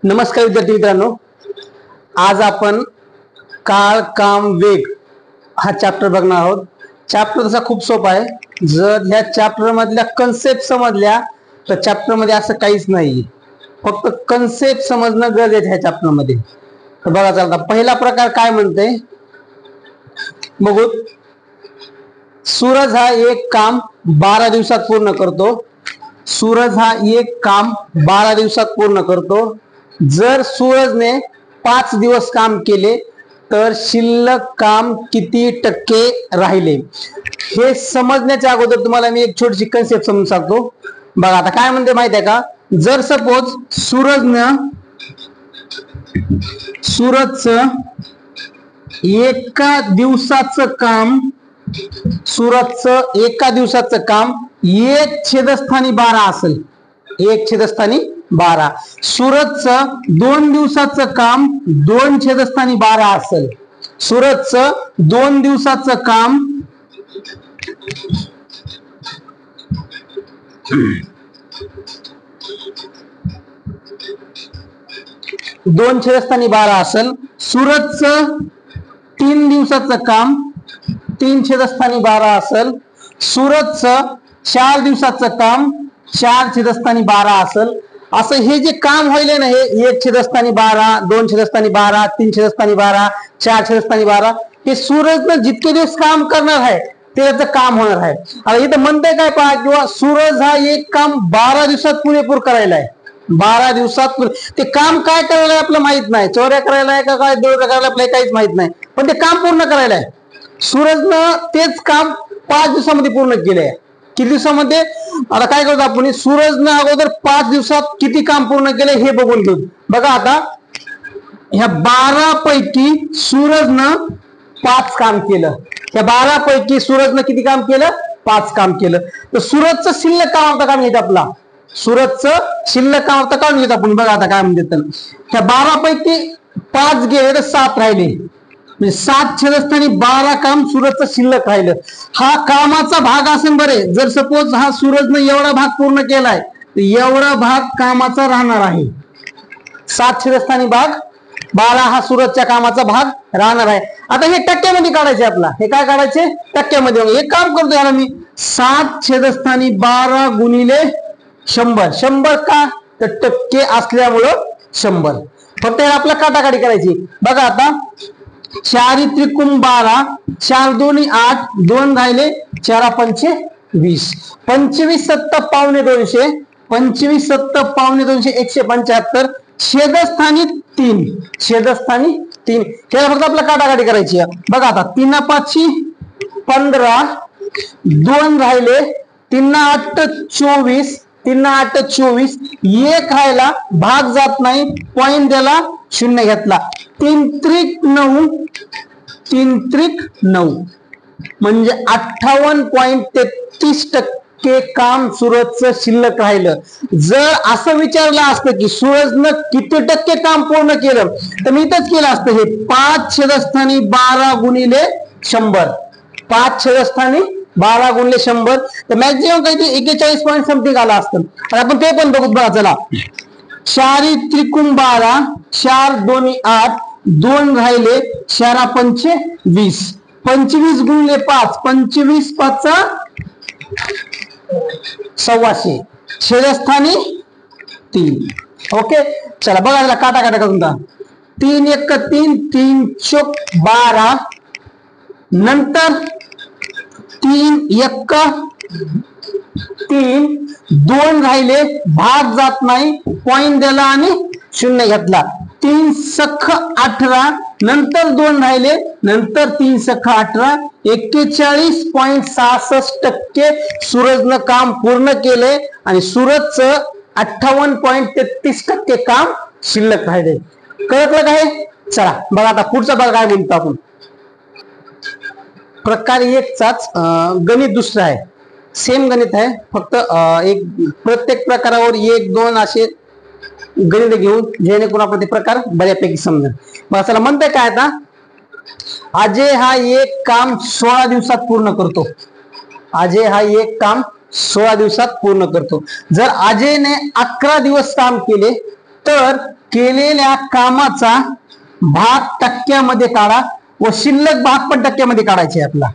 नमस्कार विद्यार्थी मित्रांनो, आज आपण काळ काम वेग हा चॅप्टर बघणार आहोत। चॅप्टर तसा खूप सोपा आहे। जर ह्या चॅप्टर मधल्या कन्सेप्ट समजल्या तर चॅप्टर मध्ये असं काहीच नाही, फक्त कन्सेप्ट समजणं गरजेचं आहे ह्या चॅप्टर मध्ये। तर बघा चला, पहिला प्रकार काय म्हणते बघू। सूरज हा एक काम 12 दिवसात पूर्ण करतो। सूरज हा एक काम 12 दिवसात पूर्ण करतो। जर सूरजने 5 दिवस काम केले तर शिल्लक काम किती टक्के राहिले? हे समजण्याच्या अगोदर तुम्हाला मी एक छोटीशी कन्सेप्ट समजून सांगतो। बघा आता काय म्हणते माहिती आहे का, जर सपोज सूरजचं एका दिवसाचं काम 1/12 असेल, 1/12। सूरजचं 2 दिवसाचं काम 2/12 असेल। सूरजचं 2 दिवसाचं काम 2/12 असेल। सूरजचं 3 दिवसाचं काम 3/12 असेल। सूरजचं 4 दिवसाचं काम 4/12 असेल। असं हे जे काम होईल ना, हे 1/12, 2/12, 3/12, 4/12, हे सूरजनं जितके दिवस काम करणार आहे त्याचं काम होणार आहे। आता इथं म्हणते काय पहा, किंवा सूरज हा एक काम 12 दिवसात पुरेपूर करायला आहे। 12 दिवसात ते काम काय करायला आहे आपलं माहित नाही, चोऱ्या करायला आहे का काय देव करायला आपल्याला काहीच माहित नाही, पण ते काम पूर्ण करायला आहे। सूरजनं तेच काम 5 दिवसामध्ये पूर्ण केलंय। किती दिवसामध्ये? आता काय करतो आपण, सूरजनं अगोदर 5 दिवसात किती काम पूर्ण केले हे बघून घेऊ। बघा आता ह्या 12 पैकी सूरजनं 5 काम केलं। ह्या 12 पैकी सूरजनं किती काम केलं? 5 काम केलं। तर सूरजचं शिल्लक काम आता काढून घेत आपला, सूरजचं शिल्लक काम आता काढून घेत आपण। बघा आता काय म्हणते, ह्या 12 पैकी 5 गेले तर 7 राहिले, म्हणजे 7/12 काम सूरजचं शिल्लक राहिलं। हा कामाचा भाग असेल बरे। जर सपोज हा सूरजनं एवढा भाग पूर्ण केलाय तर एवढा भाग कामाचा राहणार आहे। 7/12 हा सूरजच्या कामाचा भाग राहणार आहे। आता हे टक्क्यामध्ये काढायचे आपला, हे काय काढायचे? टक्क्यामध्ये। एक काम करतो याला मी, 7/12 गुणिले 100। 100 का? तर टक्के असल्यामुळं 100। फक्त आपला काटाकाटी करायची। बघा आता 4 त्रिकोण 12, 4 दोन्ही 8, 2 राहिले, 4 पंचे 20, 25 सत्ता पावणे 200, 25 सत्ता पावणे 200, 175। छेदस्थानी 3, छेदस्थानी 3। त्याला फक्त आपला काटाकाटी करायची आहे। बघा आता 3 5 15, 2 राहिले, 3 8 24, 3 8 24, 1 राहिला, भाग जात नाही, पॉइंट द्याला 0 घेतला, 3 त्रिक 9, 3 त्रिक 9, म्हणजे 58.33% काम सूरजचं शिल्लक राहिलं। जर असं विचारलं असतं की सूरजनं किती टक्के काम पूर्ण केलं, तर मी इथंच केलं असतं, हे 5/12 गुणिले 100, 5/12 गुणिले 100, तर मॅक्झिमम काहीतरी 41 पॉईंट समथिंग आला असतं। आपण ते पण बघू। बघा चला, 4 त्रिकोण 12, 4 दोन्ही 8, 2 राहिले, 4 पंचे 20, 25 गुणिले 5, 25 5 125, छेदस्थानी 3। ओके, चला बघा याला काटा करून 3 1 3, 3 चौक 12, नंतर 3 1 3, 2 राहिले, भाग जात नाही, पॉइंट दिला आणि 0 घेतला, 3 सख 18, नंतर 2 राहिले, नंतर 3 सख 18, 41.66% सूरजनं काम पूर्ण केले आणि सूरजचं 58.33% काम शिल्लक राहिले। कळलं काय? चला बघा आता पुढचा भाग काय म्हणतो आपण। प्रकार 1 चाच गणित दुसरा आहे, सेम गणित आहे, फक्त एक प्रत्येक प्रकारावर 1 2 असे गणित घेऊन जेणेकरून आपण ते प्रकार बऱ्यापैकी समजेल। मग चला म्हणते काय आता, अजय हा एक काम 16 दिवसात पूर्ण करतो। अजय हा एक काम 16 दिवसात पूर्ण करतो। जर अजयने 11 दिवस काम केले तर केलेल्या कामाचा भाग टक्क्यामध्ये काढा व शिल्लक भाग पण टक्क्यामध्ये काढायचे आपला.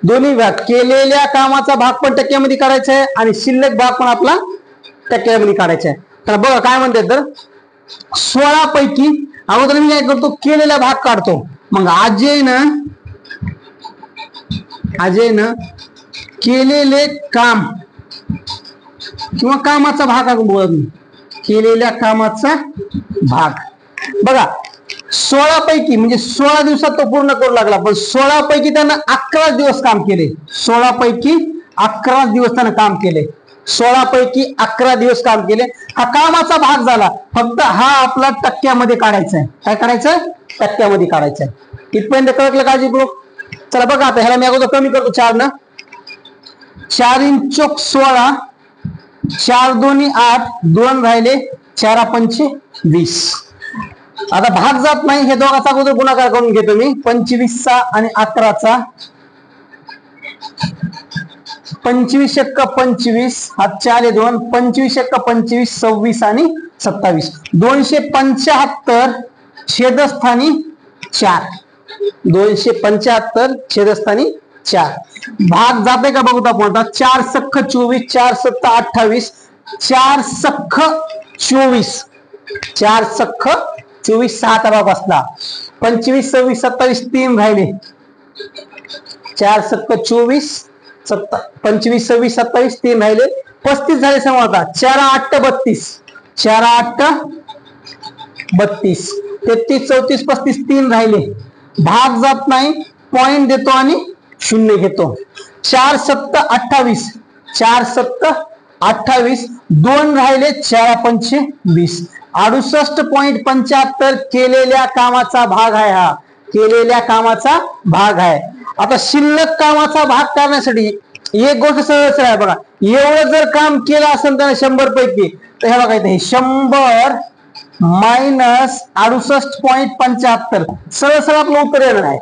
दोन्ही भाग, केलेल्या कामाचा भाग पण टक्क्यामध्ये काढायचा आहे आणि शिल्लक भाग पण आपला टक्क्यामध्ये काढायचा आहे. तर बघा काय म्हणते, तर 16 पैकी अगोदर मी काय करतो, केलेला भाग काढतो. मग अजयनं केलेले काम किंवा कामाचा भाग बोलत मी, केलेल्या कामाचा भाग. बघा 16 पैकी म्हणजे 16 दिवसात तो पूर्ण करू लागला, पण 16 पैकी त्यानं 11 दिवस काम केले. 16 पैकी 11 दिवस त्यानं काम केले. 16 पैकी 11 दिवस काम केले. हा कामाचा भाग झाला. फक्त हा आपला टक्क्यामध्ये काढायचा आहे. काय करायचं? टक्क्यामध्ये काढायचं आहे. इथपर्यंत कळलं काळजीपूर्वक? चला बघा आता ह्याला मी अगोदर कमी करतो 4 न. 4 चोक 16, 4 दोन्ही 8, 2 राहिले, 4 पंचे 20. आता भाग जात नाही, हे दोघांचा अगोदर गुणाकार करून घेतो मी. 25चा आणि 11चा, 25 एक्क 25, हात 4 2, 25 एक्क 25, 26 आणि 27, 275 छेदस्थानी 4. 275 छेदस्थानी 4. भाग जाते का बघू आपण आता. 4 सख्ख 24, 4 सत्ता 28, 4 सख्ख 24, 4 सख्ख 24, 6 भाग असला. 25, 26, 27, 3 राहिले. 4 सख्ख 24, 25, 26, 27, 3 राहिले. 35 झाले समजा. 4 8 32, 4 8 32, 33, 34, 35, 3 राहिले. भाग जात नाही, पॉइंट देतो आणि 0 घेतो. 4 7 28, 4 7 28, 2 राहिले, 4 पंचे 20, 68.75 केलेल्या कामाचा भाग आहे. हा केलेल्या कामाचा भाग आहे. आता शिल्लक कामाचा भाग काढण्यासाठी एक गोष्ट सरळ आहे बघा. एवढं जर काम केलं असेल तर 100 पैकी, तर हे बघा इथे 100 मायनस 68.75 सरळ सरळ आपलं उत्तर येणार आहे.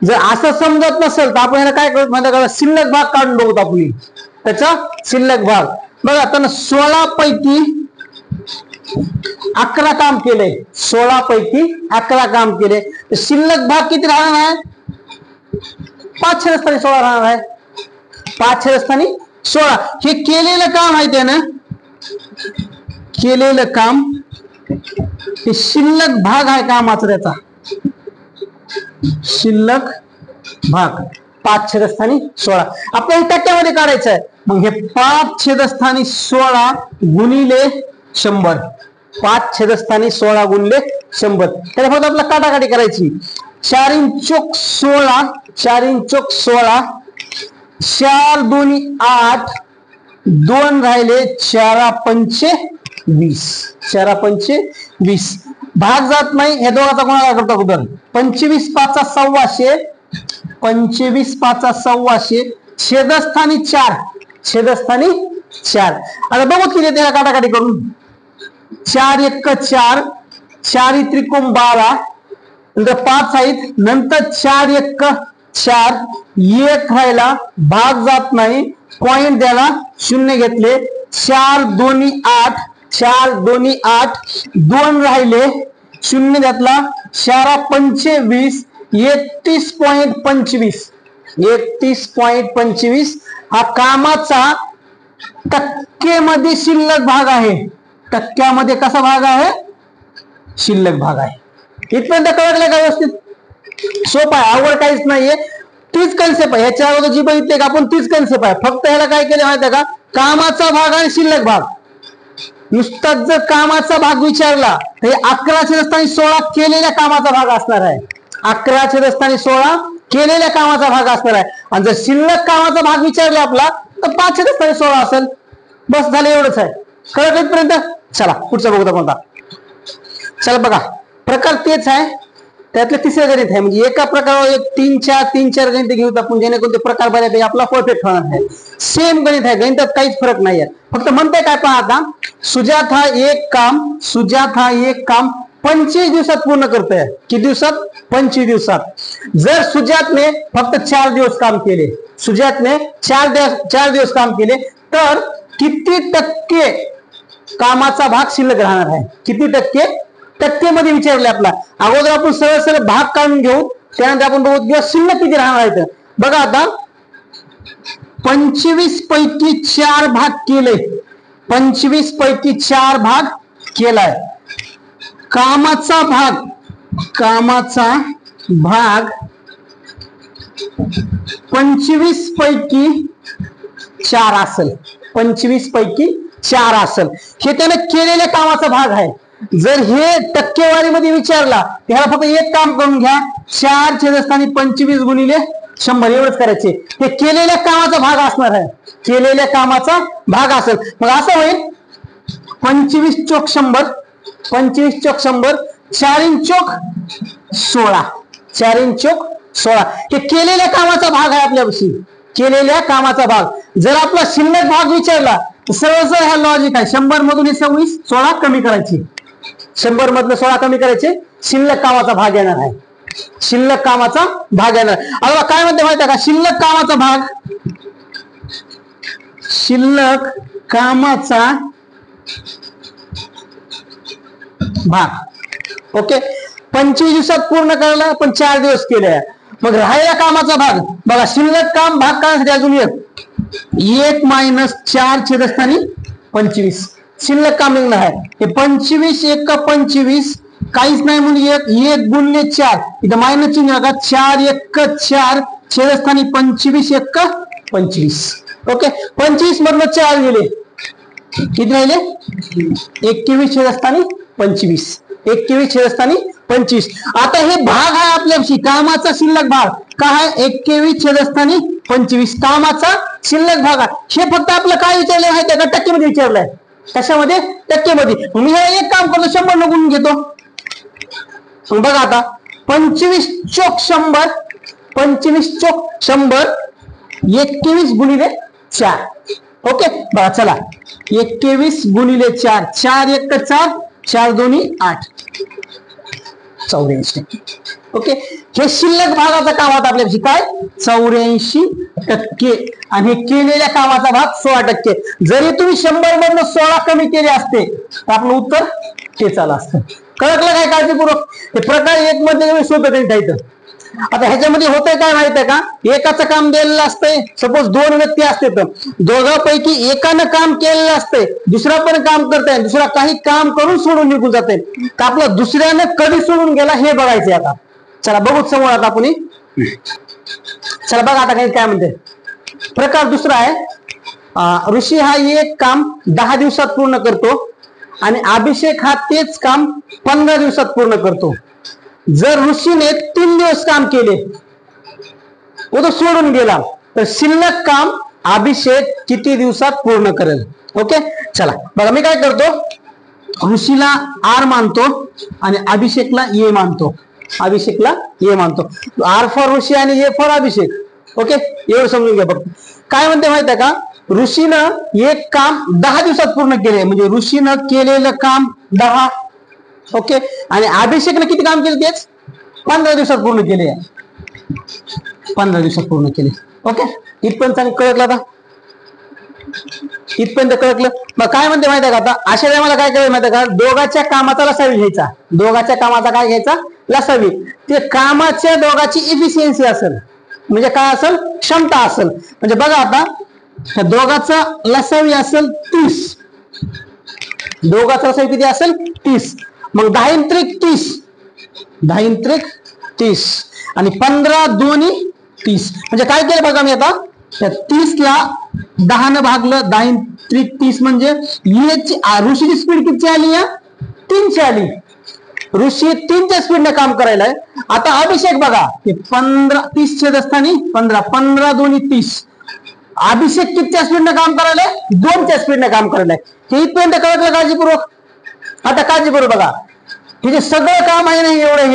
जर असं समजत नसेल तर आपण ह्याला काय करतो माहिती का, शिल्लक भाग काढून बघू आपली. त्याचा शिल्लक भाग बघा. त्यानं 16 पैकी 11 काम केले. 16 पैकी 11 काम केले. तर शिल्लक भाग किती राहणार आहे? 5 छेदस्थानी 16 राहणार आहे. 5 छेदस्थानी 16. हे केलेलं काम आहे त्यानं, केलेलं काम हे शिल्लक भाग आहे कामाचा. त्याचा शिल्लक भाग 5 छेदस्थानी 16 आपल्याला टक्क्यामध्ये काढायचं आहे. मग हे 5 छेदस्थानी 16 गुणिले 100, 5 छेदस्थानी 16 गुणिले 100. त्याला फक्त आपल्याला काटाकाटी करायची. 4 चोक 16, 4 चोक 16, 4 दोन्ही 8, 2 राहिले, 4 पंचे 20, 4 पंचे 20. भाग जात नाही, हे दोघांचा गुणाकार करतो अगोदर. 25 5 1600, 25 5 1600, छेदस्थानी 4, छेदस्थानी 4. आता बघू किती त्याला काटाकाटी करून. 4 1 4, 4 त्रिकोण 12, नंतर 5 आहेत, नंतर 4 1 4, 1 राहिला, भाग जात नाही, पॉइंट द्याला 0 घेतले. 4 दोन्ही 8, 4 दोन्ही 8, 2 राहिले, 0 घातला, 4 पंचे 20, 31.25, 31.25 हा कामाचा टक्केमध्ये शिल्लक भाग आहे. टक्क्यामध्ये कसा भाग आहे? शिल्लक भाग आहे. इथपर्यंत कळलं का व्यवस्थित? सोपं आहे, आवड काहीच नाहीये. तीच कन्सेप्ट आहे. ह्याच्या अगोदर जी बघितली का आपण तीच कन्सेप्ट आहे. फक्त ह्याला काय केलं माहिती आहे का, कामाचा भाग आणि शिल्लक भाग. नुसताच जर कामाचा भाग विचारला तर 11 छेदस्थानी 16 केलेल्या कामाचा भाग असणार आहे. 11 छेदस्थानी 16 केलेल्या कामाचा भाग असणार आहे. आणि जर शिल्लक कामाचा भाग विचारला आपला तर 5 छेदस्थानी 16 असेल. बस झालं, एवढंच आहे. कळलं इथपर्यंत? चला पुढचा बघूया कोणता. चला बघा, प्रकार तेच आहे. त्यातलं तिसरं गणित आहे. म्हणजे एका प्रकारावर 3-4 गणित घेऊन आपण जेणेकरून ते प्रकार बऱ्यापैकी आपला परफेक्ट होणार आहे. सेम गणित आहे, गणितात काहीच फरक नाही आहे. फक्त म्हणते काय पहा आता, सुजात हा एक काम 25 दिवसात पूर्ण करतोय. किती दिवसात? 25 दिवसात. जर सुजातने फक्त 4 दिवस काम केले, सुजातने 4 दिवस काम केले, तर किती टक्के कामाचा भाग शिल्लक राहणार आहे. किती टक्के? टक्के मध्ये विचारले आपला. अगोदर आपण सरळ सरळ भाग काढून घेऊ, त्यानंतर आपण बघू किंवा शिल्लक किती राहणार आहे. बघा आता 25 पैकी 4 भाग केले, 25 पैकी 4 भाग केलाय. कामाचा भाग 25 पैकी 4 असेल, 25 पैकी 4 असेल. हे त्याने केलेल्या कामाचा भाग आहे. जर हे टक्केवारीमध्ये विचारला ह्याला फक्त एक काम करून घ्या, 4 छेदस्थानी 25 गुणिले 100 एवढंच करायचे. हे केलेल्या कामाचा भाग असणार आहे, केलेल्या कामाचा भाग असेल. मग असं होईल 25 चोक 100, 25 चोक 100, 4 चोक 16, 4 चोक 16. हे केलेल्या कामाचा भाग आहे आपल्यापाशी, केलेल्या कामाचा भाग. जर आपला शिल्लक भाग विचारला तर सरळ हा लॉजिक आहे. 100 मधून हे 26, 16 कमी करायचे, 100 मधलं 16 कमी करायचे, शिल्लक कामाचा भाग येणार आहे, शिल्लक कामाचा भाग येणार. आता काय म्हणते माहिती आहे का? शिल्लक कामाचा भाग, शिल्लक कामाचा भाग. ओके, 25 दिवसात पूर्ण करायला पण 4 दिवस केले. मग राहिलेला कामाचा भाग बघा, शिल्लक काम भाग करण्यासाठी अजून 1 मायनस 4 छेदस्थानी 25 शिल्लक काम निघणार आहे. हे 25 1 25 काहीच नाही म्हणून 1 गुणिले 4 इथं मायनस चिन्ह बघा, 4 1 4 छेदस्थानी 25 1 25. ओके, 25 मधनं 4 गेले, किती राहिले? 21 छेदस्थानी 25, 21 छेदस्थानी 25. आता हे भाग आहे आपल्याशी कामाचा शिल्लक भाग. काय आहे? 21 छेदस्थानी 25 कामाचा शिल्लक भाग आहे. हे फक्त आपलं काय विचारलंय माहिती आहे का? टक्केमध्ये विचारलंय. कशामध्ये? टक्केमध्ये. मी हे एक काम करतो, 100 न गुणून घेतो. बघा आता 25 चोक 100, 25 चोक 100, 21 गुणिले 4. ओके, बघा चला, 21 गुणिले 4, 4 1 4, 4 2 8, 84. ओके, हे शिल्लक भागाचा कामात आपल्यापाशी काय? 84%. आणि हे केलेल्या कामाचा भाग 16%. जरी तुम्ही 100 मधून 16 कमी केले असते तर आपलं उत्तर तेच आलं असतं. कळलं काय? काळजीपूर्वक हे प्रकार 1 मध्ये सोपं इथं. आता ह्याच्यामध्ये होतंय काय माहित आहे का? एकाचं काम दिलेलं असतंय, सपोज 2 व्यक्ती असते तर दोघांपैकी एकानं काम केलेलं असतंय, दुसरा पण काम करताय, दुसरा काही काम करून सोडून निघून जाते, तर आपलं दुसऱ्यानं कधी सोडून गेला हे बघायचंय. आता चला बघू समोर. आता आपण चला बघा आता काही काय म्हणते. प्रकार दुसरा आहे, ऋषी हा एक काम 10 दिवसात पूर्ण करतो आणि अभिषेक हा तेच काम 15 दिवसात पूर्ण करतो. जर ऋषीने 3 दिवस काम केले व तो सोडून गेला तर शिल्लक काम अभिषेक किती दिवसात पूर्ण करेल? ओके, चला बघा मी काय करतो, ऋषीला आर मानतो आणि अभिषेकला ए मानतो, अभिषेकला ए मानतो. आर फॉर ऋषी आणि ए फॉर अभिषेक. ओके, एवढं समजून घ्या. बघ काय म्हणते माहिती आहे का? ऋषीनं एक काम 10 दिवसात पूर्ण केले, म्हणजे ऋषीनं केलेलं काम 10. ओके, आणि अभिषेकने किती काम केले? तेच 15 दिवसात पूर्ण केले, 15 दिवसात पूर्ण केले. ओके, इथपर्यंत कळलं आता, इथपर्यंत कळलं. मग काय म्हणते माहिती आहे का? आता अशा वेळेला काय करायचं माहिती आहे का? दोघांच्या कामाचा लसावी घ्यायचा, दोघांच्या कामाचा काय घ्यायचा? लसावी. ते कामाच्या दोघांची इफिशियन्सी असेल, म्हणजे काय असेल? क्षमता असेल. म्हणजे बघा आता दोघांचा लसावी असेल 30, दोघांचा लसावी किती असेल? 30. मग 10 त्रिक 30, 10 त्रिक 30 आणि 15 दोन्ही 30. म्हणजे काय केलं बघा मी आता, 30 ला 10 न भागलं, 10 त्रिक 30 म्हणजे ऋषीची स्पीड किती आली? 3ची आली. ऋषी 3च्या स्पीडने काम करायला आहे. आता अभिषेक बघा, 15 30 छेदस्थानी 15, 15 दोन्ही 30. अभिषेक कितीच्या स्पीडने काम करायला? 2च्या स्पीडने काम करायला. हे इथपर्यंत कळलं काळजीपूर्वक. आता काळजीपूर्वक बघा, हे जे सगळं काम आहे ना, एवढं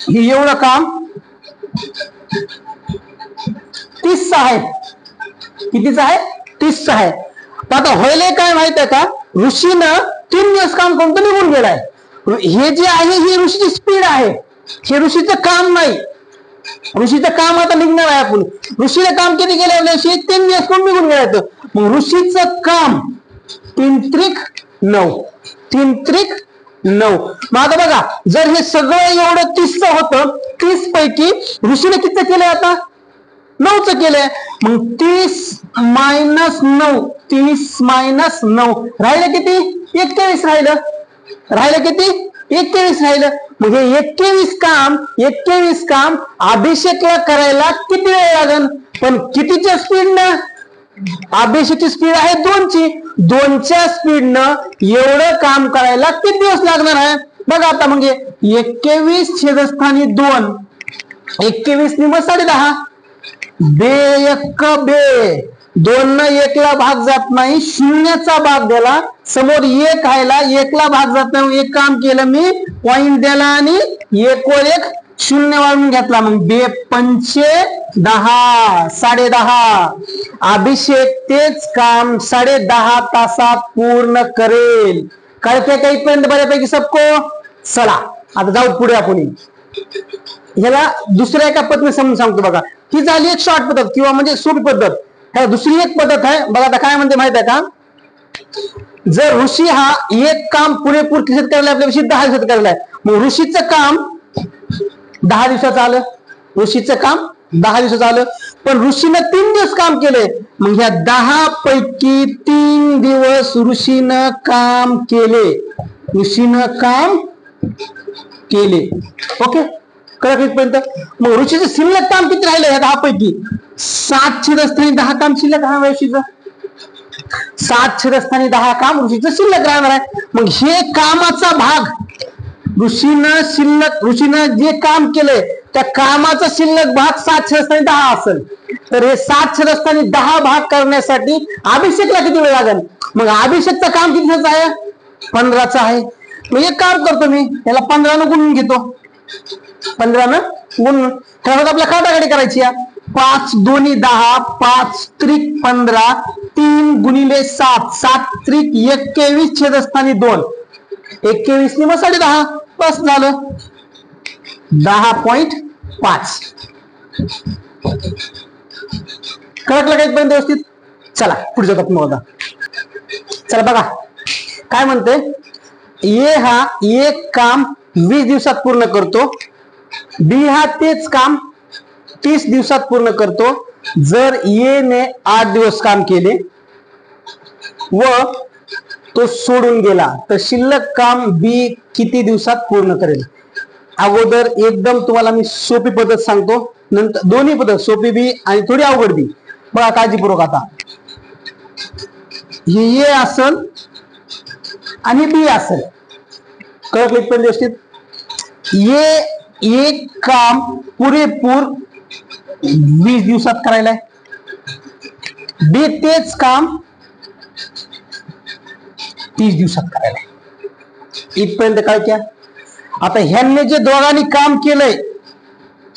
हे एवढं काम 30 आहे. कितीचं आहे? 30 आहे. आता व्हायला काय माहित आहे का? ऋषीनं 3 दिवस काम करून तर निघून गेलाय. हे जे आहे ही ऋषीची स्पीड आहे, हे ऋषीचं काम नाही. ऋषीचं काम आता निघणार आहे. आपण ऋषीने काम किती केलं? 3 दिवस करून निघून गेलाय. मग ऋषीचं काम 3 त्रिक 9, 3 त्रिक 9. मग आता बघा, जर हे सगळं एवढं 30 होतं, 30 पैकी ऋषीने किती केलंय आता? 9च केलंय. मग 30 मायनस 9, 30 मायनस 9 राहिलं किती? 21 राहिलं. राहिलं किती? 21 राहिलं. मग हे 21 काम अभिषेकला करायला किती वेळ लागेल? पण कितीच्या स्पीडनं? अभिषेकची स्पीड आहे 2ची. 2च्या स्पीडनं एवढं काम करायला किती दिवस लागणार आहे? बघा आता, मग 21 छेदस्थानी 2, 21 नि मग 10.5. बे एक बे, 2 न 1 ला भाग जात नाही, शून्याचा भाग दिला, समोर 1 आहे, 1 ला भाग जात नाही. एक काम केलं मी, पॉइंट दिला आणि 1 वर 1 शून्य वाढून घेतला. मग 2 पंचे 10, 10.5. अभिषेक तेच काम 10.5 तासात पूर्ण करेल. कळते का इथपर्यंत बऱ्यापैकी सबको? चला आता जाऊ पुढे आपण. ह्याला दुसऱ्या एका पद्धतीने समजून सांगतो बघा. ही झाली एक शॉर्ट पद्धत किंवा म्हणजे सोपी पद्धत. ह्या दुसरी एक पद्धत आहे बघा. आता काय म्हणते माहित आहे का? जर ऋषी हा एक काम पुरेपूर किती करायला, आपल्याविषयी 10 दिवसात करायला आहे. मग ऋषीचं काम 10 दिवसाचं आलं. ऋषीचं काम 10 दिवसाचं आलं. पण ऋषीनं 3 दिवस काम केलंय. मग ह्या 10 पैकी 3 दिवस ऋषीनं काम केले. ऋषीनं काम केले. ओके, कळलं इथपर्यंत? मग ऋषीचं शिल्लक काम किती राहिलं ह्या 10 पैकी? 7 छेदस्थानी 10 काम शिल्लक राहणार ऋषीचं. 7 छेदस्थानी 10 काम ऋषीचं शिल्लक राहणार आहे. मग हे कामाचा भाग ऋषीनं जे काम केलंय त्या कामाचा शिल्लक भाग 7 छेदस्थानी 10 असेल. तर हे 7 छेदस्थानी 10 भाग करण्यासाठी अभिषेकला किती वेळ लागेल? मग अभिषेकचं काम कितीचं आहे? 15चं आहे. मग एक काम करतो मी, याला 15 न गुणून घेतो. 15 न गुणून ठरवत आपल्या काटाकाटी करायची. 5 दोन्ही 10, 5 त्रिक 15, 3 गुणिले 7, 7 त्रिक 21 छेदस्थानी 2, 21 नि मग 10.5. बस झालं. 10.5. कळलं का इथपर्यंत व्यवस्थित? चला पुढच्या टप्प्यात. चला बघा काय म्हणते. ए हा एक काम 20 दिवसात पूर्ण करतो. बी हा तेच काम 30 दिवसात पूर्ण करतो. जर ए ने 8 दिवस काम केले व तो सोडून गेला तर शिल्लक काम बी किती दिवसात पूर्ण करेल? अगोदर एकदम तुम्हाला मी सोपी पद्धत सांगतो, नंतर दोन्ही पद्धत सोपी बी आणि थोडी अवघड बी. बघा काळजीपूर्वक. आता हे ए असेल आणि बी असेल. कळलं इथपर्यंत व्यवस्थित? एक काम पुरेपूर 20 दिवसात करायला आहे. बी तेच काम 30 दिवसात करायला आहे. इथपर्यंत काय क्या? आता ह्यांनी जे दोघांनी काम केलंय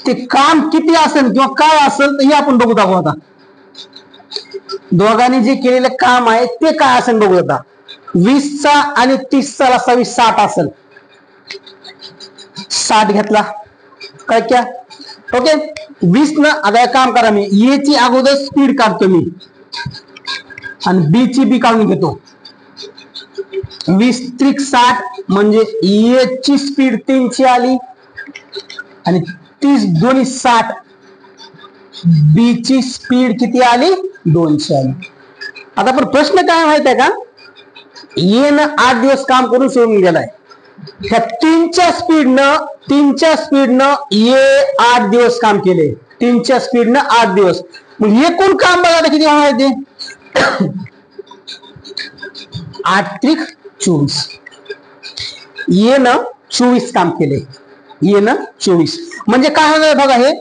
ते काम किती असेल किंवा काय असेल तर हे आपण बघू दाखवू. आता दोघांनी जे केलेलं काम आहे ते काय असेल बघू. आता 20चा आणि 30चा ला 60 असेल. 60 घेतला काय क्या? ओके. 20 न आता काम करा, मी ए ची अगोदर स्पीड काढतो मी आणि बी ची बी काढून घेतो. 20 त्रिक 60 म्हणजे ए ची स्पीड 3ची आली आणि 30 दोन्ही 60. बी ची स्पीड किती आली? 200 आली. आता पण प्रश्न काय माहित आहे का? ए न 8 दिवस काम करून सोडून गेलाय. ह्या 3च्या स्पीडनं ए 8 दिवस काम केले. 3च्या स्पीडनं 8 दिवस. मग एकूण काम बघा किती होणार ते? 8 त्रिक 24. ए न 24 काम केले. ए न 24 म्हणजे काय होणार बघा. हे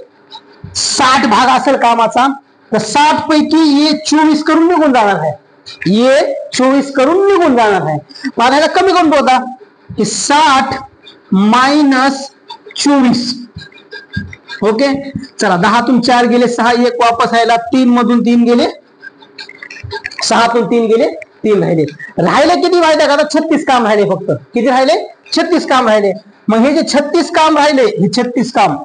60 भाग असेल कामाचा तर 60 पैकी ए 24 करून निघून जाणार आहे. ए 24 करून निघून जाणार आहे. माझ्याला कमी कोण होता की 60 मायनस 24. ओके. चला 10तून 4 गेले 6, 1 वापस आयला, 3 मधून 3 गेले, 6तून 3 गेले, 3 राहिले. राहिले किती माहिती आहे का? 36 काम राहिले. फक्त किती राहिले? 36 काम राहिले. मग हे जे 36 काम राहिले, हे 36 काम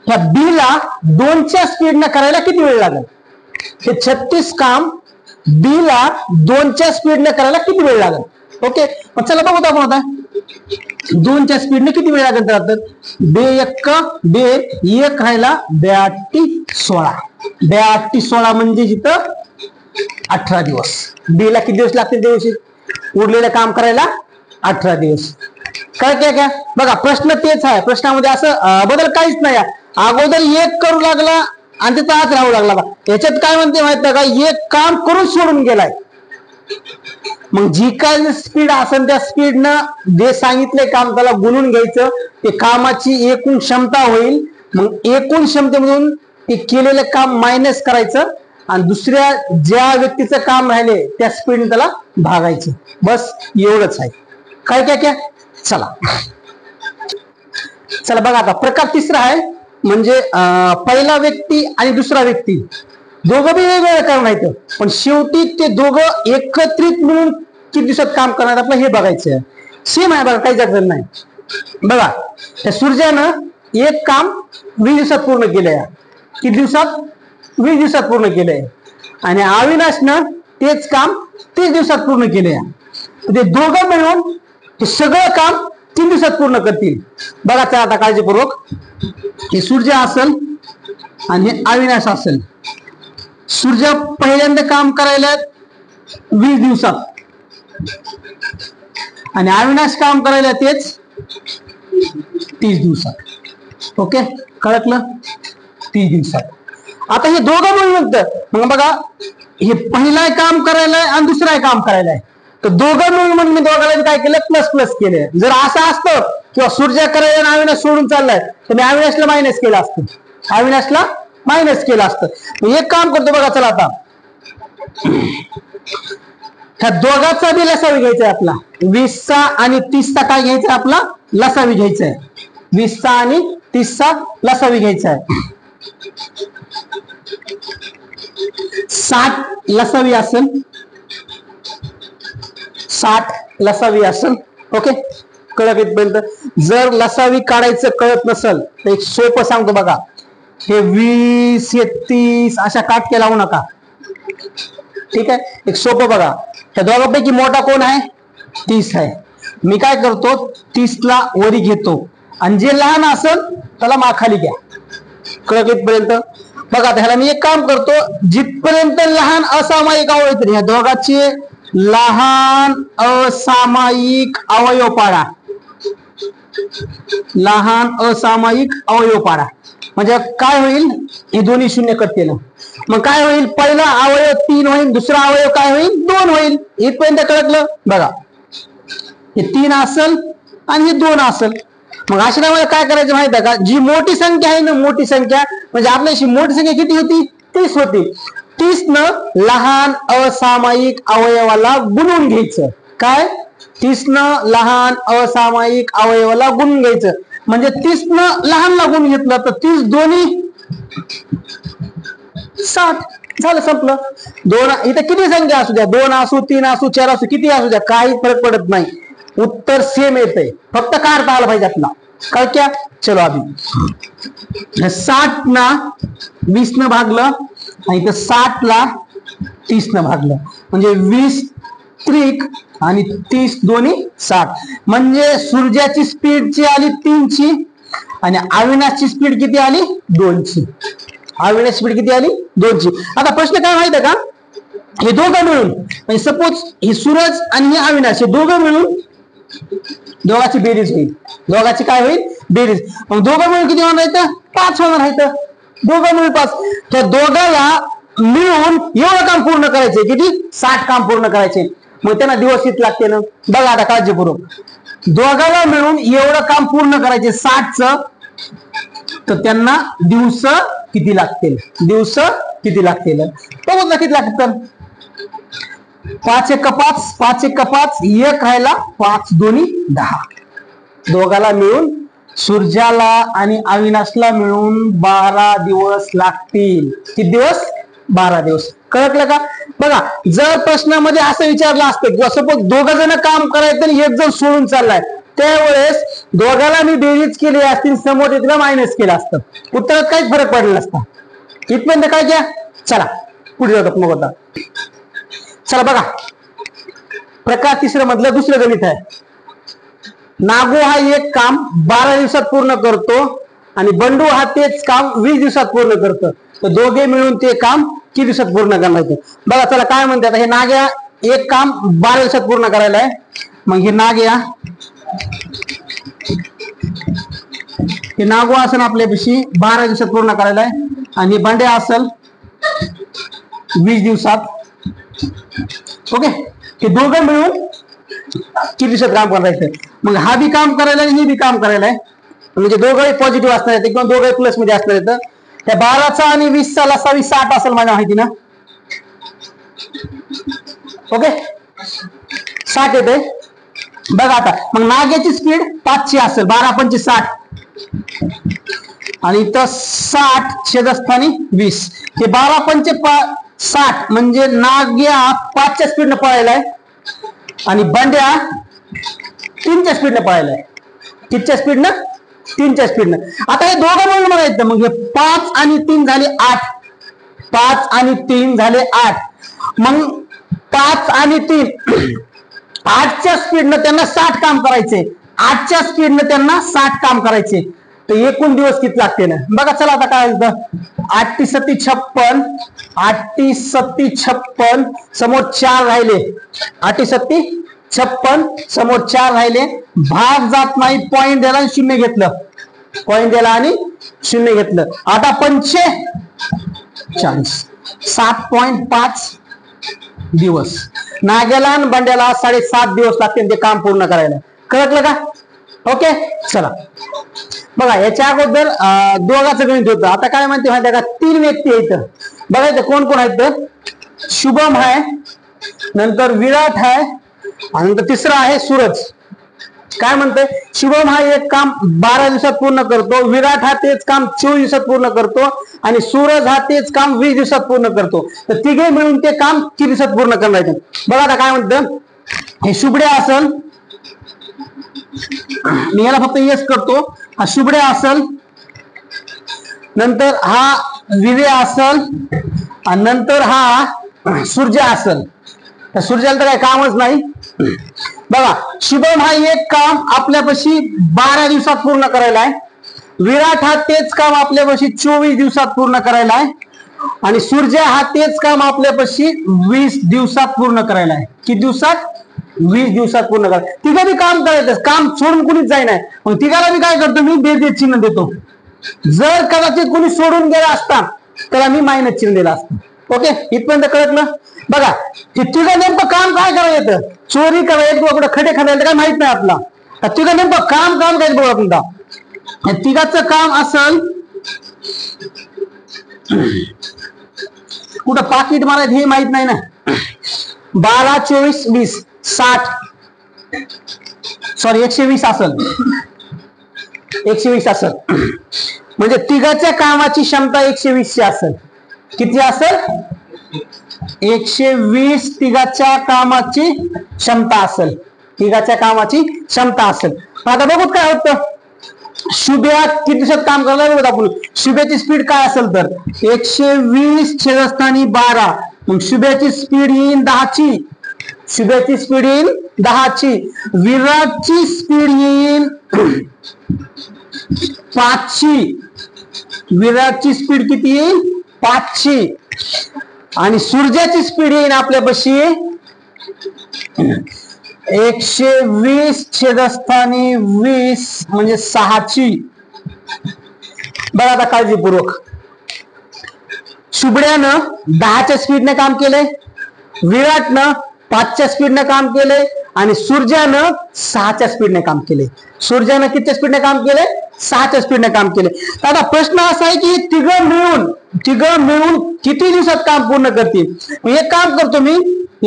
ह्या बी ला 2च्या स्पीडनं करायला किती वेळ लागेल? हे 36 काम बी ला 2च्या स्पीडने करायला किती वेळ लागेल. ओके, मग चला बघू आपण आता 2च्या स्पीडने किती वेळ लागेल. तर बे एक राहिला 2×8=16. 2×8=16 म्हणजे जिथं 18 दिवस. बी ला किती दिवस लागतील दिवशी उरलेलं काम करायला 18 दिवस. काय काय काय बघा, प्रश्न तेच आहे. प्रश्नामध्ये असं बदल काहीच नाही. अगोदर एक करू लागला आणि त्याचा आत राहू लागला. याच्यात काय म्हणते माहित का, एक काम करून सोडून गेलाय. मग जी काय स्पीड असेल त्या स्पीडनं जे सांगितले काम त्याला गुणून घ्यायचं. ते कामाची एकूण क्षमता होईल. मग एकूण क्षमतेमधून ते केलेलं काम मायनस करायचं आणि दुसऱ्या ज्या व्यक्तीचं काम राहिले त्या स्पीडने त्याला भागायचं. बस एवढंच आहे. काय काय काय चला बघा आता प्रकार तिसरा आहे. म्हणजे पहिला व्यक्ती आणि दुसरा व्यक्ती दोघं बी वेगवेगळे काम आहेत, पण शेवटी ते दोघं एकत्रित मिळून किती दिवसात काम करणार आपलं हे बघायचं. सेम आहे बघा, काही अडचण नाही. बघा, त्या सूर्यानं एक काम 20 दिवसात पूर्ण केलंय. किती दिवसात? 20 दिवसात पूर्ण केलंय. आणि अविनाशनं तेच काम 30 दिवसात पूर्ण केलंय. ते दोघं मिळून ते सगळं काम 3 दिवसात पूर्ण करतील. बघा त्या आता काळजीपूर्वक, हे सूर्य असेल आणि हे अविनाश असेल. सूर्य पहिल्यांदा काम करायला 20 दिवसात आणि अविनाश काम करायला तेच 30 दिवसात. ओके, कळलं? 30 दिवसात. आता हे दोघं मिळून म्हणतं, मग बघा हे पहिला काम करायला आणि दुसरा काम करायला आहे. तर दोघं मिळून म्हणून मी दोघांना काय केलं, प्लस प्लस केले. जर असं असतं किंवा सूर्य करायला आणि अविनाश सोडून चाललाय तर मी अविनाशला मायनस केलं असतं. अविनाशला मायनस केलं असतं. एक काम करतो बघा, चला आता ह्या दोघांचा बी लसावी घ्यायचा आहे आपला. 20चा आणि 30चा काय घ्यायचा आपला लसावी घ्यायचा आहे. 20चा आणि 30चा लसावी घ्यायचा आहे. 60 लसावी असेल, 60 लसावी असेल. ओके, कळत इथपर्यंत. जर लसावी काढायचं कळत नसेल तर एक सोपं सांगतो बघा. हे 20 हे 30 अशा काटके लावू नका. ठीक आहे, एक सोपं बघा. त्या दोघांपैकी मोठा कोण आहे? 30 आहे. मी काय करतो, 30ला वरी घेतो आणि जे लहान असेल त्याला माखाली घ्या. कळत इथपर्यंत. बघा ह्याला मी एक काम करतो, जिथपर्यंत लहान असामायिक अवयव, ह्या दोघांचे लहान असामायिक अवयव पाडा. लहान असामायिक अवयव पाडा म्हणजे काय होईल, हे दोन्ही शून्य करतील. मग काय होईल, पहिला अवयव 3 होईल, दुसरा अवयव काय होईल 2 होईल. इथपर्यंत कळलं. बघा हे 3 असेल आणि हे 2 असेल. मग अशा काय करायचं माहिती आहे का, जी मोठी संख्या आहे ना, मोठी संख्या म्हणजे आपल्याशी मोठी संख्या किती होती, 30 होती. 30 न लहान असामायिक अवयवाला गुणून घ्यायचं. काय, 30 न लहान असामायिक अवयवाला गुणून घ्यायचं. म्हणजे 30 न लहानला गुण घेतलं तर 30 दोन्ही 60 झालं, संपलं. 2 इथं किती संख्या असू द्या, 2 असू 3 असू 4 असू किती असू द्या, काही फरक पडत नाही. उत्तर सेम येतंय, फक्त काढता आलं पाहिजे आपला. काय क्या, चलो अभी 60 ना 20 न भागलं आणि इथं 60 ला 30 न भागलं म्हणजे 20 त्रिक आणि 30 दोन्ही 60. म्हणजे सूर्याची स्पीड जी आली 3 ची आणि अविनाशची स्पीड किती आली 2 ची. अविनाश स्पीड किती आली 2 ची. आता प्रश्न काय माहिती आहे का, हे दोघं मिळून म्हणजे सपोज हे सूरज आणि हे अविनाश हे दोघं मिळून दोघांची बेरीज होईल. दोघांची काय होईल, बेरीज. मग दोघं मिळून किती होणार आहेत, 5 होणार आहेत. दोघं मिळून 5. त्या दोघाला मिळून एवढं काम पूर्ण करायचे, किती 60 काम पूर्ण करायचे. मग त्यांना दिवस किती लागते ना, बघा आता काळजीपूर्वक. दोघाला मिळून एवढं काम पूर्ण करायचे 60च, तर त्यांना दिवस किती लागतील, दिवस किती लागतील बघू ना, किती लागतील. 5 एक 5, 5 एक 5, 1 राहिला 5 दोन्ही 10. दोघाला मिळून सूर्याला आणि अविनाशला मिळून 12 दिवस लागतील. किती दिवस, 12 दिवस. कळलं का. बघा जर प्रश्नामध्ये असं विचारलं असतं किंवा सपोज दोघं जण काम करायचं आणि एक जण सोडून चाललाय, त्यावेळेस दोघाला मी बेरीज केली असतील, समोर तिला मायनस केलं असतं, उत्तरात काहीच फरक पडला नसता. इथपर्यंत काय घ्या. चला पुढे जातात मग होता. चला बघा, प्रकार तिसऱ्या मधलं दुसरं गणित आहे. नागू हा एक काम 12 दिवसात पूर्ण करतो आणि बंडू हा तेच काम 20 दिवसात पूर्ण करतो. तर दोघे मिळून ते काम किती दिवसात पूर्ण करणार? बघा चला काय म्हणतात. हे नाग्या एक काम 12 दिवसात पूर्ण करायला आहे. मग हे नाग्या, हे नागू असेल आपल्यापाशी 12 दिवसात पूर्ण करायला आहे आणि बंड्या असेल 20 दिवसात. ओके, हे दोघं मिळून किती दिवसात काम करायचं? मग हा बी काम करायला आणि हे बी काम करायला आहे, म्हणजे दोघंही पॉझिटिव्ह असणार आहेत किंवा दोघंही प्लस मध्ये असणार आहेत. त्या 12चा आणि 20चा लसावी 60 असेल माझ्या माहिती ना. ओके, 60 येते. बघा आता मग नाग्याची स्पीड 500 असेल, 12 पंचे 60 आणि इथं 60 छेदस्थानी 20. हे 12 पंचे 60 म्हणजे नाग्या 5च्या स्पीडनं पळायलाय आणि बंड्या 3च्या स्पीडनं पळायलाय. कितीच्या स्पीडनं? 3च्या स्पीडनं. आता हे दोघं मिळून म्हणायचं, मग हे 5 आणि 3 झाले 8. 5 आणि 3 झाले 8. मग 5 आणि 3 8च्या स्पीडनं त्यांना 60 काम करायचे. 8च्या स्पीडनं त्यांना 60 काम करायचे. तर एकूण दिवस किती लागते ना? बघा चला आता काय 8 × 7 = 56. 8 × 7 = 56. समोर 4 राहिले. 8 × 7 = 56. समोर 4 राहिले. भाग जात नाही, पॉइंट द्यायला आणि 0 घेतलं. पॉइंट द्यायला आणि 0 घेतलं. आता 45 7.5 दिवस. नाग्याला आणि बंड्याला 7.5 दिवस लागतील ते काम पूर्ण करायला. कळलं का? ओके, चला बघा याच्या अगोदर दोघांचं गणित होतं. आता काय म्हणते माहिती आहे का? 3 व्यक्ती आहेत. बघायचं कोण कोण आहेत. शुभम आहे, नंतर विराट आहे आणि नंतर तिसरा आहे सूरज. काय म्हणतोय? शुभम हा एक काम 12 दिवसात पूर्ण करतो, विराट हा तेच काम 24 दिवसात पूर्ण करतो आणि सूरज हा तेच काम 20 दिवसात पूर्ण करतो. तर तिघे मिळून ते काम किती दिवसात पूर्ण करायचं? बघा आता काय म्हणतं. हे शुभड्या असल, मी याला फक्त येस करतो. हा शुभड्या असल, नंतर हा विवे असल आणि नंतर हा सूर्या असल. तर सूर्याला तर काही कामच नाही. बघा शुभम हा एक काम आपल्यापाशी 12 दिवसात पूर्ण करायला आहे, विराट हा तेच काम आपल्यापाशी 24 दिवसात पूर्ण करायला आहे आणि सूर्या हा तेच काम आपल्यापाशी 20 दिवसात पूर्ण करायला आहे. किती दिवसात? 20 दिवसात पूर्ण करा. तिघं बी काम करायचं, काम सोडून कुणीच जाई नाही. मग तिघाला मी काय करतो? मी बेरीज चिन्ह देतो. जर कदाचित कोणी सोडून गेला असता तर मी मायनस चिन्ह दिला असतं. ओके, इथपर्यंत कळलं? बघा हे तिघं नेमकं काम काय करायचं? चोरी करायचं किंवा कुठं खडे खायला काय माहित नाही आपला. तिघं नेमकं काम करायचं बघा. तुमचा तिघाचं काम असल कुठं पाकिट मारायचं हे माहित नाही ना. 12 24 20 60 सॉरी 120 असल. 120 असल म्हणजे तिघाच्या कामाची क्षमता 120 ची असेल. किती असेल? 120 तिघाच्या कामाची क्षमता असेल. तिघाच्या कामाची क्षमता असेल. आता बघू काय होतं. शुभ्या किती दिवसात काम करायला बघा आपण. शुभ्याची स्पीड काय असेल तर 120 छेदस्थानी 12. मग शुभ्याची स्पीड येईल 10 ची. शुभ्याची स्पीड येईल 10 ची. विराटची स्पीड येईल 5 ची. विराटची स्पीड किती येईल? 5 ची. आणि सूर्याची स्पीड येईल आपल्यापाशी 120 छेदस्थानी 20 म्हणजे 6 ची. बघा आता काळजीपूर्वक. शुभ्यानं 10च्या स्पीडने काम केलंय, विराटनं 5च्या स्पीडने काम केलंय आणि सूर्यानं 6च्या स्पीडने काम केलंय. सूर्यानं कितीच्या स्पीडने काम केलंय? 6च्या स्पीडने काम केलंय. तर आता प्रश्न असा आहे की तिघं मिळून किती दिवसात काम पूर्ण करतील? एक काम करतो मी,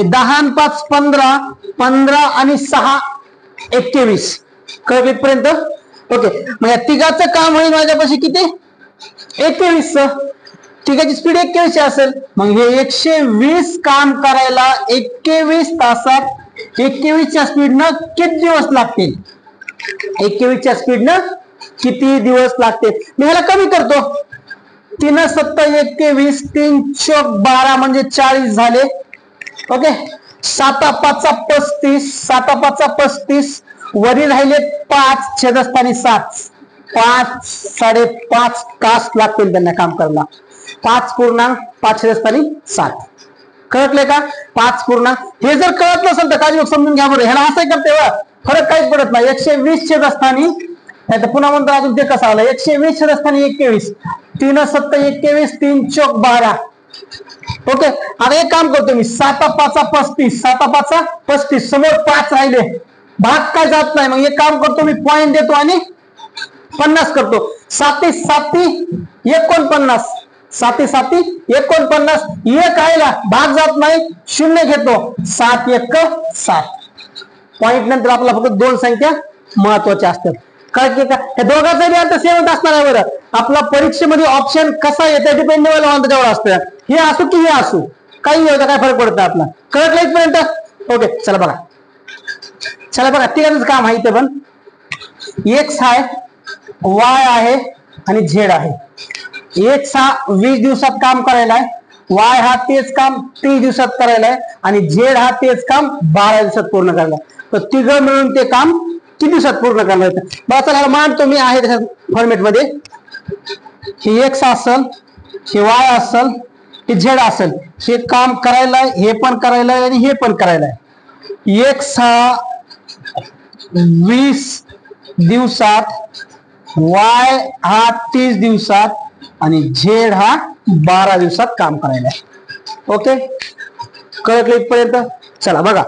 10 आणि 5 15, 15 आणि 6 21. कळलं इथपर्यंत? ओके, मग या तिघाचं काम होईल माझ्यापाशी किती? 21. तिघाची स्पीड 21 असेल. मग हे 120 काम करायला 21 तासात 21च्या स्पीडनं किती दिवस लागतील? 21च्या स्पीडनं किती दिवस लागतील? मी ह्याला कमी करतो. 3 7 21, 3 चौक 12 म्हणजे 40 झाले. ओके, 7 5 35, 7 5 35, वरील राहिले 5 छेदस्थानी 7, 5 5.5 तास लागतील त्यांना काम करायला. 5.5 छेदस्थानी 7. कळले का? 5 हे जर कळत नसेल तर काही समजून घ्या बरं. ह्याला असं करते फरक काहीच पडत नाही. 120 छेदस्थानी, पुन्हा म्हणतो अजून ते कसं आलं, 120 छेदस्थानी 21, 3 7 21, 3 चौक 12. ओके, आता एक काम करतो मी, 7 5 35, 7 5 35, समोर 5 राहिले, भाग काय जात नाही. मग एक काम करतो मी, पॉइंट देतो आणि 50 करतो. 7 7 49, 7 7 49, एक राहिला, भाग जात नाही, 0 घेतो, 7 1 7. पॉइंट नंतर आपला फक्त 2 संख्या महत्वाच्या असतात. काय का हे दोघांचा अर्थ सेमच असणार आहे बरं. आपला परीक्षेमध्ये ऑप्शन कसा येतं डिपेंडेबल ऑन त्याच्यावर असतं. हे असू की हे असू, काही काय फरक पडत आपला. कळत इथपर्यंत? ओके, चला बघा तिघांचं काम आहे इथे. पण एक्स आहे, वाय आहे आणि झेड आहे. एक्स हा 20 दिवसात काम करायला आहे, वाय हा तेच काम 30 दिवसात करायला आहे आणि झेड हा तेच काम 12 दिवसात पूर्ण करायला. तर तिघं मिळून ते काम किती दिवसात पूर्ण करणार? बघा चला मांडतो मी आहे त्याच्या फॉर्मेट मध्ये. हे एक्स असल, हे वाय असल, हे झेड असेल. हे काम करायला, हे पण करायला आणि हे पण करायला. एक्स हा 20 दिवसात, वाय हा 30 दिवसात आणि झेड हा 12 दिवसात काम करायला. ओके, कळलं इथपर्यंत? चला बघा,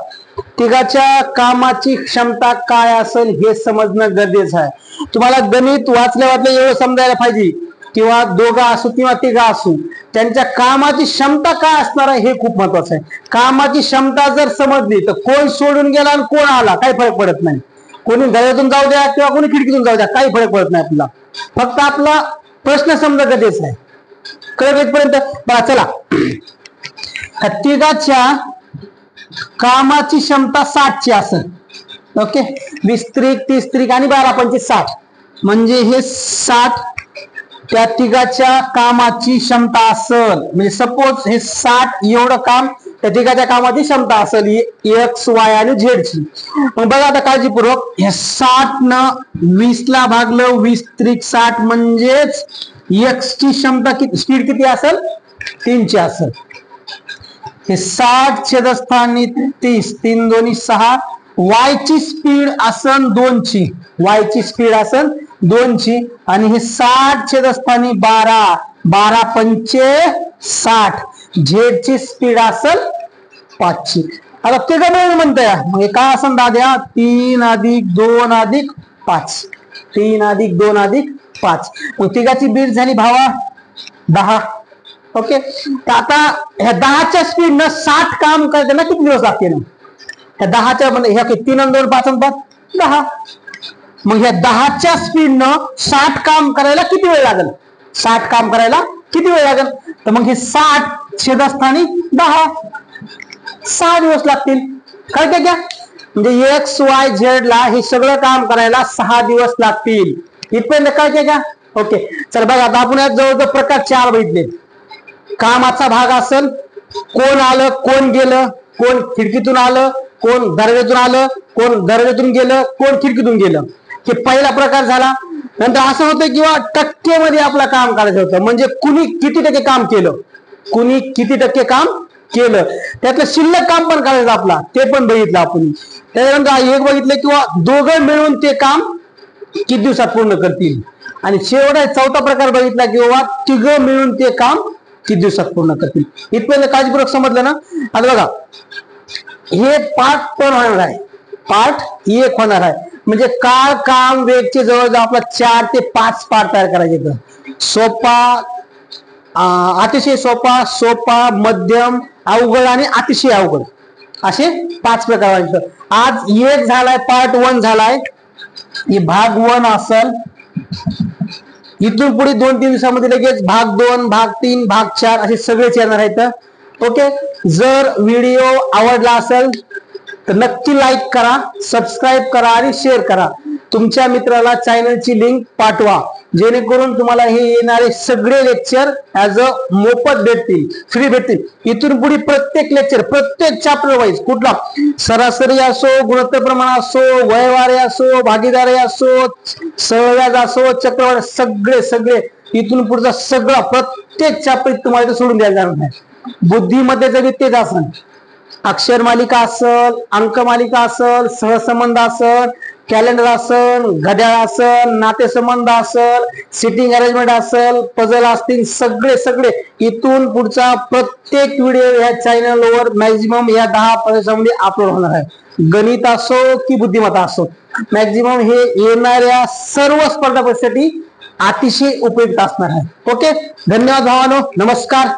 तिघाच्या कामाची क्षमता काय असेल हे समजणं गरजेचं आहे. तुम्हाला गणित वाचल्या एवढं समजायला पाहिजे, किंवा दोघं असू किंवा तिघा असू, त्यांच्या कामाची क्षमता काय असणार आहे हे खूप महत्वाचं आहे. कामाची क्षमता जर समजली तर कोण सोडून गेला आणि कोण आला काही फरक पडत नाही. कोणी घरातून जाऊ द्या किंवा कोणी खिडकीतून जाऊ द्या, काही फरक पडत नाही आपला. फक्त आपला प्रश्न समजा गरजेचा आहे. कळलं इथपर्यंत? बघा चला, तिघाच्या कामाची क्षमता 60 ची असेल. ओके, 20 त्रिक 30 त्रिक आणि 12 पंचे 60, म्हणजे हे 60 त्या तिघाच्या कामाची क्षमता असेल. म्हणजे सपोज हे 60 एवढं काम त्या तिघाच्या कामाची क्षमता असेल, एक्स वाय आणि झेड ची. मग बघा आता काळजीपूर्वक, हे 60 न 20 ला भागलं, 20 त्रिक 60, म्हणजेच एक्स ची क्षमता किती, स्पीड किती असेल? 3 ची असेल. हे 60 छेदस्थानी 30, 3 दोन्ही 6. वाय ची स्पीड असन 2 ची, वाय ची स्पीड असन 2 ची, आणि हे 60 छेदस्थानी 12, 12 पंचे 60, झेड ची स्पीड असल 5 ची. आता ते काय म्हणताय, मग काय असन दाद्या? 3 + 2 + 5, 3 + 2 + 5. मग तिघाची बीड झाली भावा 10. ओके, तर आता ह्या 10च्या स्पीड न 60 काम करताना किती दिवस लागते? ना ह्या 10च्या म्हणजे ह्या 3 आणि 2 5 आणि 5 10. मग ह्या 10च्या स्पीड न 60 काम करायला किती वेळ लागेल? 60 काम करायला किती वेळ लागेल? तर मग हे 60 छेदस्थानी 10, 6 दिवस लागतील. कळते का? म्हणजे एक्स वाय झेड ला हे सगळं काम करायला 6 दिवस लागतील. इथपर्यंत कळते का? ओके, चल बघा आता आपण यात जवळजवळ प्रकार 4 बघितले. कामाचा भाग असेल, कोण आलं कोण गेलं, कोण खिडकीतून आलं, कोण दरवाजातून आलं, कोण दरवाजातून गेलं, कोण खिडकीतून गेलं. हे पहिला प्रकार झाला. नंतर असं होतं किंवा टक्केमध्ये आपलं काम करायचं होतं, म्हणजे कुणी किती टक्के काम केलं, कुणी किती टक्के काम केलं, त्यातलं शिल्लक काम पण करायचं आपला, ते पण बघितलं आपण. त्याच्यानंतर एक बघितलं किंवा दोघं मिळून ते काम किती दिवसात पूर्ण करतील. आणि शेवट 4था प्रकार बघितला किंवा तिघं मिळून ते काम किती दिवसात पूर्ण करतील. इथपर्यंत काळजीपूर्वक समजलं ना? आता बघा, हे पार्ट पण होणार आहे, पार्ट 1 होणार आहे. म्हणजे काळ काम वेगचे जवळ आपला 4 ते 5 पार्ट तयार करायचे. सोपा, अतिशय सोपा, सोपा, मध्यम, अवघड आणि अतिशय अवघड, असे 5 प्रकार. आज 1 झालाय, पार्ट 1 झालाय, हे भाग 1 असेल. इथून पुढे 2-3 दिवसामध्ये लगेच भाग 2, भाग 3, भाग 4 असे सगळेच येणार आहेत. ओके, जर व्हिडिओ आवडला असेल तर नक्की लाईक करा, सबस्क्राईब करा आणि शेअर करा. तुमच्या मित्राला चॅनलची लिंक पाठवा, जेणेकरून तुम्हाला हे येणारे सगळे लेक्चर ऍज अ मोफत भेटतील, फ्री भेटतील. इथून पुढे प्रत्येक लेक्चर, प्रत्येक चॅप्टर वाईज, कुठला सरासरी असो, गुणोत्तर प्रमाण असो, वयवारी असो, भागीदारी असो, सहव्याज असो, चक्रवाढ, सगळे सगळे इथून पुढचा सगळा प्रत्येक चॅप्टर तुम्हाला सोडून द्यायला जाणार नाही. बुद्धिमत्तेचं जरी तेच असेल, अक्षर मालिका असल, अंक मालिका असल, सहसंबंध असल, कॅलेंडर असल, घड्याळ असल, नातेसंबंध असल, सिटिंग अरेंजमेंट असल, पझल असतील, सगळे सगळे इथून पुढचा प्रत्येक व्हिडिओ या चॅनलवर मॅक्झिमम या 10 दिवसांमध्ये अपलोड होणार आहे. गणित असो की बुद्धिमत्ता असो, मॅक्झिमम हे येणाऱ्या सर्व स्पर्धा परीक्षेसाठी अतिशय उपयुक्त असणार आहे. ओके, धन्यवाद भावानो, नमस्कार.